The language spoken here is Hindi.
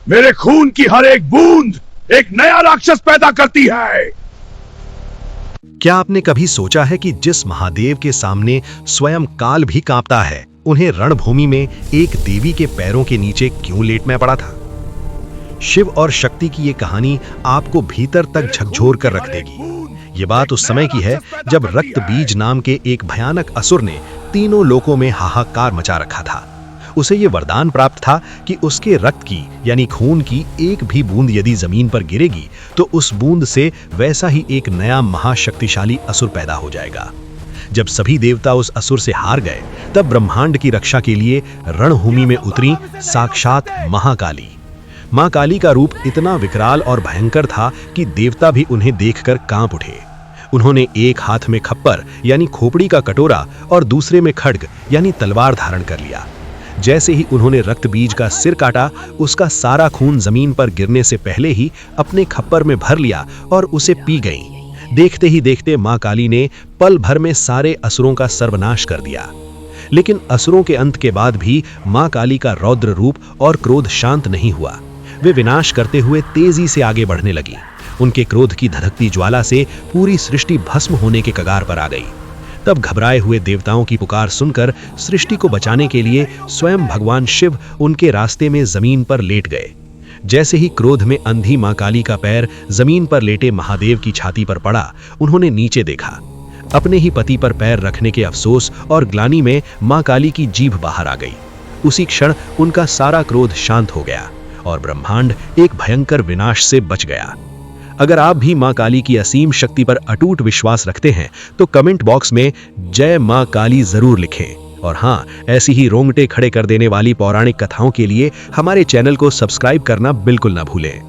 मेरे खून की हर एक बूंद एक नया राक्षस पैदा करती है। क्या आपने कभी सोचा है कि जिस महादेव के सामने स्वयं काल भी कांपता है, उन्हें रणभूमि में एक देवी के पैरों के नीचे क्यों लेटना पड़ा था? शिव और शक्ति की ये कहानी आपको भीतर तक झकझोर कर रख देगी। ये बात उस समय की है जब रक्त बीज नाम के एक भयानक असुर ने तीनों लोकों में हाहाकार मचा रखा था। उसे ये वरदान प्राप्त था कि उसके रक्त की यानी खून की एक भी बूंद यदि जमीन पर गिरेगी तो उस बूंद से वैसा ही एक नया महाशक्तिशाली असुर पैदा हो जाएगा। जब सभी देवता उस असुर से हार गए, तब ब्रह्मांड की रक्षा के लिए रणभूमि में उतरी साक्षात महाकाली। मां काली का रूप इतना विकराल और भयंकर था कि देवता भी उन्हें देखकर कांप उठे। उन्होंने एक हाथ में खप्पर यानी खोपड़ी का कटोरा और दूसरे में खड्ग यानी तलवार धारण कर लिया। जैसे ही उन्होंने रक्त बीज का सिर काटा, उसका सारा खून जमीन पर गिरने से पहले ही अपने खप्पर में भर लिया और उसे पी गईं। देखते ही देखते मां काली ने पल भर में सारे असुरों का सर्वनाश कर दिया। लेकिन असुरों के अंत के बाद भी मां काली का रौद्र रूप और क्रोध शांत नहीं हुआ। वे विनाश करते हुए तेजी से आगे बढ़ने लगी। उनके क्रोध की धधकती ज्वाला से पूरी सृष्टि भस्म होने के कगार पर आ गई। तब घबराए हुए देवताओं की पुकार सुनकर सृष्टि को बचाने के लिए स्वयं भगवान शिव उनके रास्ते में जमीन पर लेट गए। जैसे ही क्रोध में अंधी मां काली का पैर जमीन पर लेटे महादेव की छाती पर पड़ा, उन्होंने नीचे देखा। अपने ही पति पर पैर रखने के अफसोस और ग्लानि में मां काली की जीभ बाहर आ गई। उसी क्षण उनका सारा क्रोध शांत हो गया और ब्रह्मांड एक भयंकर विनाश से बच गया। अगर आप भी मां काली की असीम शक्ति पर अटूट विश्वास रखते हैं तो कमेंट बॉक्स में जय मां काली जरूर लिखें। और हाँ, ऐसी ही रोंगटे खड़े कर देने वाली पौराणिक कथाओं के लिए हमारे चैनल को सब्सक्राइब करना बिल्कुल ना भूलें।